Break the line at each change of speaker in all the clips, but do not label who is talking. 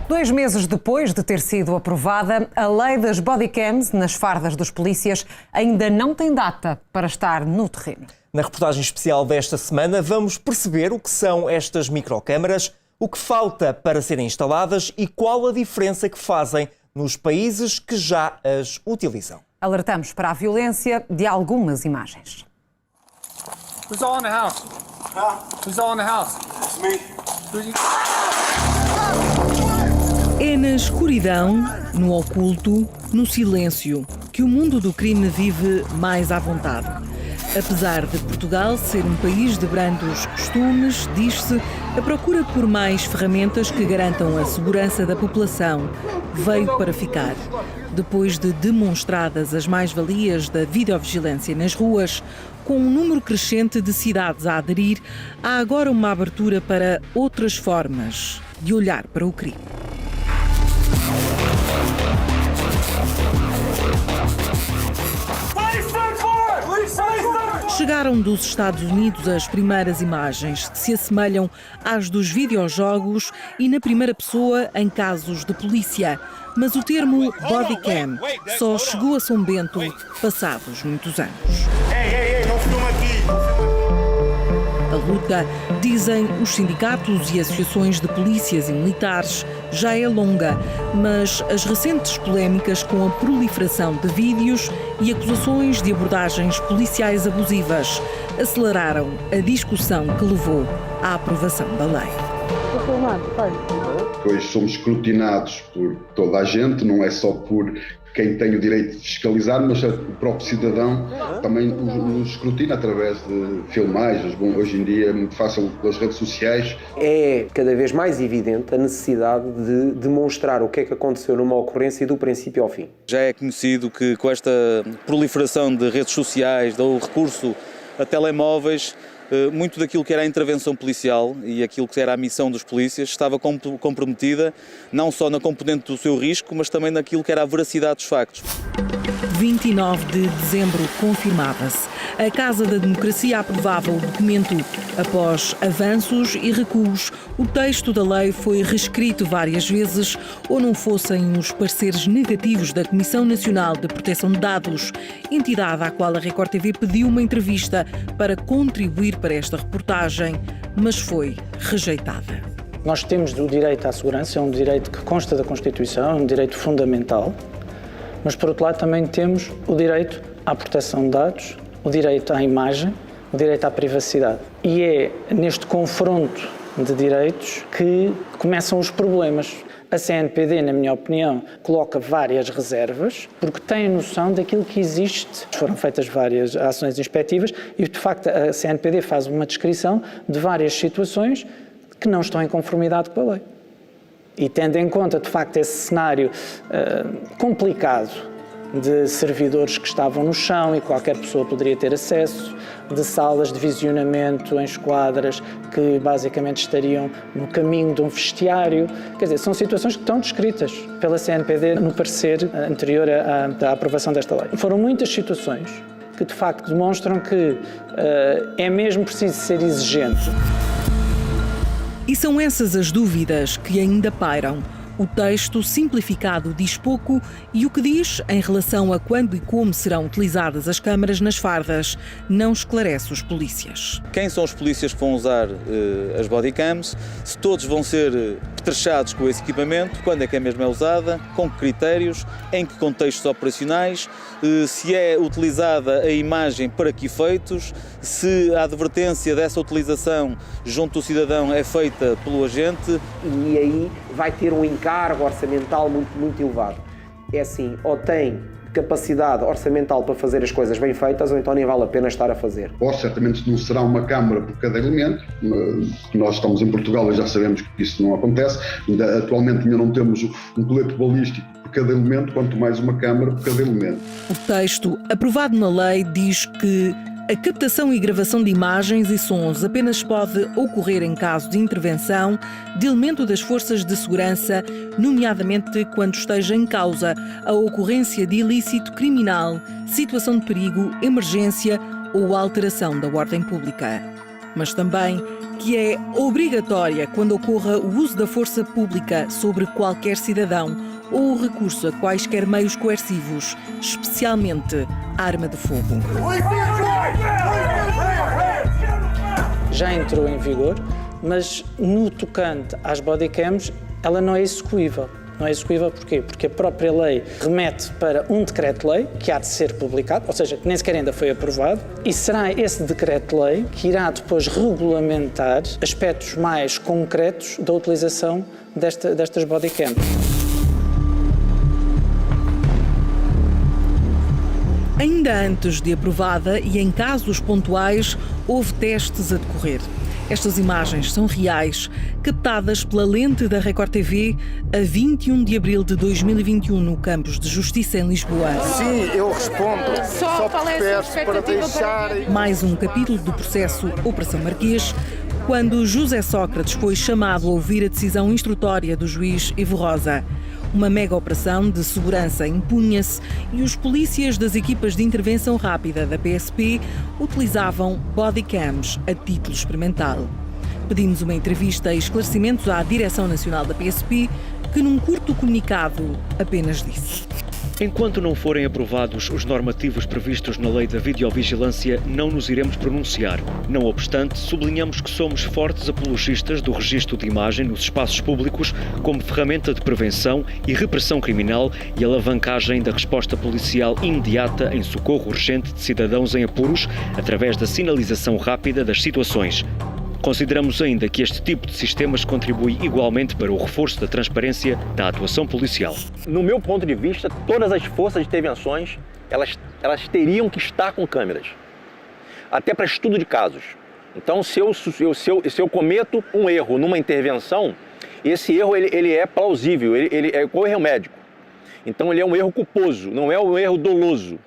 2 meses depois de ter sido aprovada, a lei das bodycams nas fardas dos polícias ainda não tem data para estar no terreno.
Na reportagem especial desta semana vamos perceber o que são estas microcâmaras, o que falta para serem instaladas e qual a diferença que fazem nos países que já as utilizam.
Alertamos para a violência de algumas imagens.
Who's all in the house? Who's all in the house? Me.
É na escuridão, no oculto, no silêncio, que o mundo do crime vive mais à vontade. Apesar de Portugal ser um país de brandos costumes, diz-se, a procura por mais ferramentas que garantam a segurança da população veio para ficar. Depois de demonstradas as mais-valias da videovigilância nas ruas, com um número crescente de cidades a aderir, há agora uma abertura para outras formas de olhar para o crime. Chegaram dos Estados Unidos as primeiras imagens que se assemelham às dos videojogos e na primeira pessoa em casos de polícia. Mas o termo bodycam só chegou a São Bento passados muitos anos.
Ei, não filma aqui!
A luta, dizem os sindicatos e associações de polícias e militares, já é longa, mas as recentes polémicas com a proliferação de vídeos e acusações de abordagens policiais abusivas aceleraram a discussão que levou à aprovação da lei.
Pois somos escrutinados por toda a gente, não é só por quem tem o direito de fiscalizar, mas o próprio cidadão também nos escrutina através de filmagens. Bom, hoje em dia é muito fácil pelas redes sociais.
É cada vez mais evidente a necessidade de demonstrar o que é que aconteceu numa ocorrência do princípio ao fim.
Já é conhecido que com esta proliferação de redes sociais, do recurso a telemóveis, muito daquilo que era a intervenção policial e aquilo que era a missão dos polícias estava comprometida não só na componente do seu risco, mas também naquilo que era a veracidade dos factos.
29 de dezembro confirmava-se. A Casa da Democracia aprovava o documento. Após avanços e recuos, o texto da lei foi reescrito várias vezes, ou não fossem os pareceres negativos da Comissão Nacional de Proteção de Dados, entidade à qual a Record TV pediu uma entrevista para contribuir para esta reportagem, mas foi rejeitada.
Nós temos o direito à segurança, é um direito que consta da Constituição, é um direito fundamental, mas por outro lado também temos o direito à proteção de dados, o direito à imagem, o direito à privacidade. E é neste confronto de direitos que começam os problemas. A CNPD, na minha opinião, coloca várias reservas porque tem noção daquilo que existe. Foram feitas várias ações inspectivas e, de facto, a CNPD faz uma descrição de várias situações que não estão em conformidade com a lei. E tendo em conta, de facto, esse cenário complicado de servidores que estavam no chão e qualquer pessoa poderia ter acesso, de salas de visionamento em esquadras que basicamente estariam no caminho de um vestiário. Quer dizer, são situações que estão descritas pela CNPD no parecer anterior à aprovação desta lei. Foram muitas situações que, de facto, demonstram que é mesmo preciso ser exigente.
E são essas as dúvidas que ainda pairam. O texto simplificado diz pouco e o que diz em relação a quando e como serão utilizadas as câmaras nas fardas não esclarece os polícias.
Quem são os polícias que vão usar as bodycams? Se todos vão ser petrechados com esse equipamento, quando é que a mesma é usada, com que critérios, em que contextos operacionais, se é utilizada a imagem para que efeitos, se a advertência dessa utilização junto do cidadão é feita pelo agente.
E aí vai ter um encargo orçamental muito elevado. É assim, ou tem capacidade orçamental para fazer as coisas bem feitas, ou então nem vale a pena estar a fazer.
Certamente não será uma câmara por cada elemento. Nós estamos em Portugal e já sabemos que isso não acontece. Atualmente ainda não temos um colete balístico por cada elemento, quanto mais uma câmara por cada elemento.
O texto aprovado na lei diz que a captação e gravação de imagens e sons apenas pode ocorrer em caso de intervenção de elemento das forças de segurança, nomeadamente quando esteja em causa a ocorrência de ilícito criminal, situação de perigo, emergência ou alteração da ordem pública. mas também que é obrigatória quando ocorra o uso da força pública sobre qualquer cidadão ou o recurso a quaisquer meios coercivos, especialmente arma de fogo.
Já entrou em vigor, mas no tocante às bodycams, ela não é execuível. Não é execuível porquê? Porque a própria lei remete para um decreto-lei que há de ser publicado, ou seja, que nem sequer ainda foi aprovado, e será esse decreto-lei que irá depois regulamentar aspectos mais concretos da utilização destas bodycams.
Ainda antes de aprovada e em casos pontuais, houve testes a decorrer. Estas imagens são reais, captadas pela lente da Record TV a 21 de abril de 2021 no Campus de Justiça em Lisboa.
Sim, eu respondo. Só peço para deixar...
Mais um capítulo do processo Operação Marquês, quando José Sócrates foi chamado a ouvir a decisão instrutória do juiz Ivo Rosa. Uma mega operação de segurança impunha-se e os polícias das equipas de intervenção rápida da PSP utilizavam bodycams a título experimental. Pedimos uma entrevista e esclarecimentos à Direção Nacional da PSP, que num curto comunicado apenas disse:
enquanto não forem aprovados os normativos previstos na Lei da Videovigilância, não nos iremos pronunciar. Não obstante, sublinhamos que somos fortes apologistas do registro de imagem nos espaços públicos como ferramenta de prevenção e repressão criminal e alavancagem da resposta policial imediata em socorro urgente de cidadãos em apuros através da sinalização rápida das situações. Consideramos ainda que este tipo de sistemas contribui igualmente para o reforço da transparência da atuação policial.
No meu ponto de vista, todas as forças de intervenções, elas teriam que estar com câmeras, até para estudo de casos. Então, se eu cometo um erro numa intervenção, esse erro ele é plausível, ele é o erro médico. Então, ele é um erro culposo, não é um erro doloso.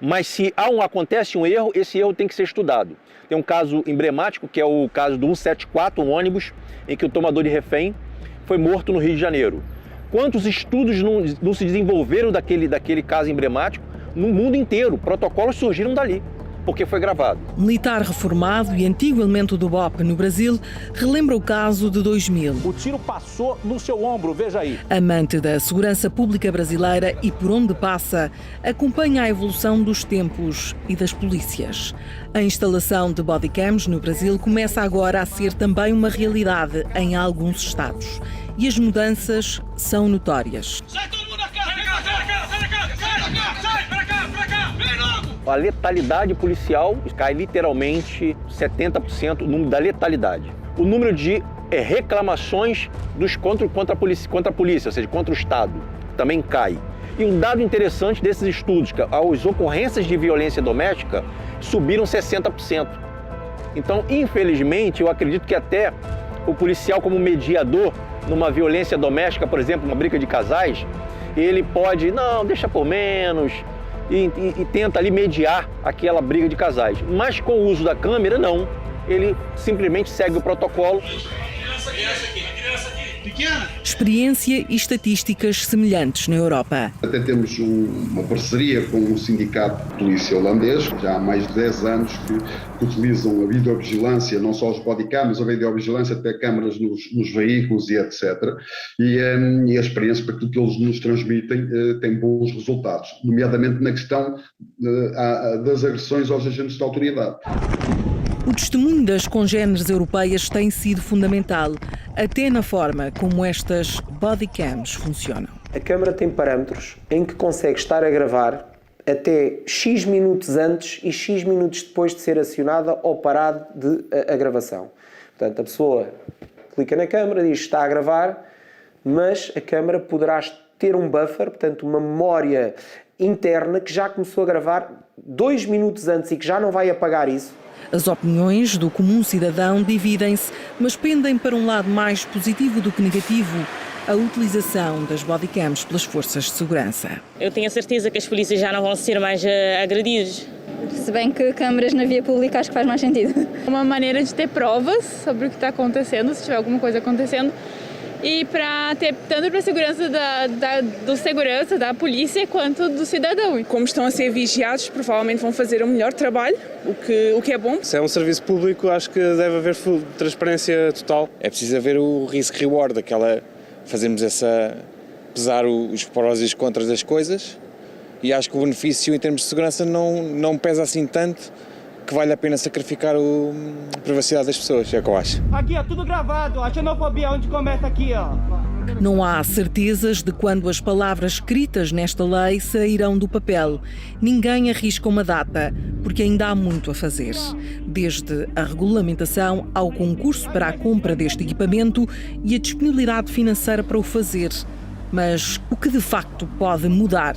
Mas se acontece um erro, esse erro tem que ser estudado. Tem um caso emblemático, que é o caso do 174, um ônibus, em que o tomador de refém foi morto no Rio de Janeiro. Quantos estudos não se desenvolveram daquele caso emblemático no mundo inteiro? Protocolos surgiram dali, porque foi gravado.
Militar reformado e antigo elemento do BOP no Brasil, relembra o caso de 2000.
O tiro passou no seu ombro, veja aí.
Amante da segurança pública brasileira e por onde passa, acompanha a evolução dos tempos e das polícias. A instalação de bodycams no Brasil começa agora a ser também uma realidade em alguns estados. E as mudanças são notórias.
Sai todo mundo da casa! Sai para cá! Vem logo!
A letalidade policial cai literalmente 70% o número da letalidade. O número de reclamações contra a polícia, ou seja, contra o Estado, também cai. E um dado interessante desses estudos, que as ocorrências de violência doméstica subiram 60%. Então, infelizmente, eu acredito que até o policial como mediador numa violência doméstica, por exemplo, uma briga de casais, ele pode, não, deixa por menos, e tenta ali mediar aquela briga de casais. Mas com o uso da câmera, não. Ele simplesmente segue o protocolo.
Experiência e estatísticas semelhantes na Europa.
Até temos uma parceria com um sindicato de polícia holandês, já há mais de 10 anos que utilizam a videovigilância, não só os bodycams, a videovigilância, até câmaras nos veículos e etc. E a experiência, para aquilo que eles nos transmitem, tem bons resultados, nomeadamente na questão das agressões aos agentes de autoridade.
O testemunho das congêneres europeias tem sido fundamental, até na forma como estas bodycams funcionam.
A câmara tem parâmetros em que consegue estar a gravar até X minutos antes e X minutos depois de ser acionada ou parada a gravação. Portanto, a pessoa clica na câmara, diz que está a gravar, mas a câmara poderá ter um buffer, portanto uma memória interna que já começou a gravar 2 minutos antes e que já não vai apagar isso.
As opiniões do comum cidadão dividem-se, mas pendem para um lado mais positivo do que negativo, a utilização das bodycams pelas forças de segurança.
Eu tenho a certeza que as polícias já não vão ser mais agredidos.
Se bem que câmaras na via pública acho que faz mais sentido.
Uma maneira de ter provas sobre o que está acontecendo, se tiver alguma coisa acontecendo, e para ter tanto para a segurança do segurança, da polícia, quanto do cidadão.
Como estão a ser vigiados, provavelmente vão fazer um melhor trabalho, o que é bom.
Se é um serviço público, acho que deve haver transparência total. É preciso haver o risk-reward, fazermos pesar os prós e os contras das coisas, e acho que o benefício em termos de segurança não pesa assim tanto que vale a pena sacrificar a privacidade das pessoas, é o que eu acho.
Aqui é tudo gravado, a xenofobia onde começa aqui, ó.
Não há certezas de quando as palavras escritas nesta lei sairão do papel. Ninguém arrisca uma data, porque ainda há muito a fazer. Desde a regulamentação ao concurso para a compra deste equipamento e a disponibilidade financeira para o fazer. Mas o que de facto pode mudar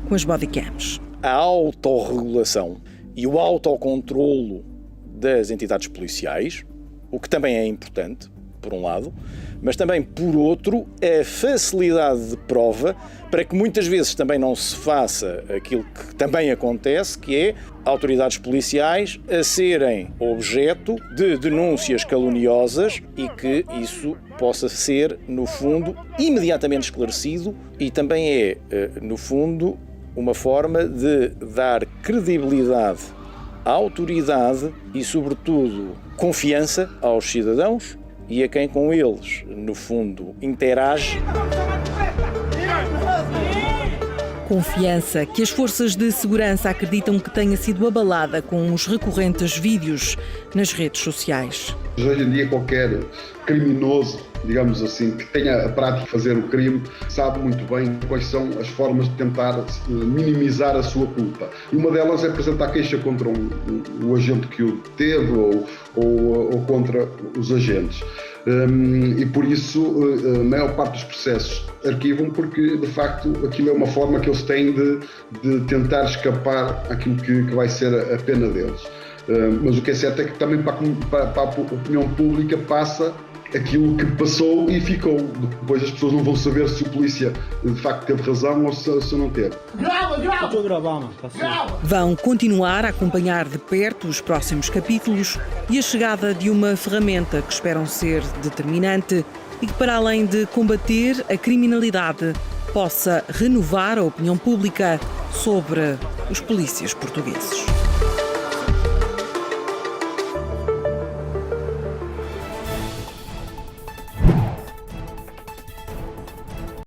com as bodycams?
A autorregulação e o autocontrolo das entidades policiais, o que também é importante, por um lado, mas também, por outro, a facilidade de prova para que muitas vezes também não se faça aquilo que também acontece, que é autoridades policiais a serem objeto de denúncias caluniosas e que isso possa ser, no fundo, imediatamente esclarecido e também é, no fundo, uma forma de dar credibilidade à autoridade e, sobretudo, confiança aos cidadãos e a quem com eles, no fundo, interage.
Confiança que as forças de segurança acreditam que tenha sido abalada com os recorrentes vídeos nas redes sociais.
Hoje em dia qualquer criminoso, digamos assim, que tenha a prática de fazer o crime, sabe muito bem quais são as formas de tentar minimizar a sua culpa. E uma delas é apresentar queixa contra o agente que o deteve ou contra os agentes. E por isso a maior parte dos processos arquivam porque de facto aquilo é uma forma que eles têm de tentar escapar àquilo que vai ser a pena deles. Mas o que é certo é que também para a opinião pública passa aquilo que passou e ficou. Depois as pessoas não vão saber se o polícia de facto teve razão ou se não teve.
Vão continuar a acompanhar de perto os próximos capítulos e a chegada de uma ferramenta que esperam ser determinante e que, para além de combater a criminalidade, possa renovar a opinião pública sobre os polícias portugueses.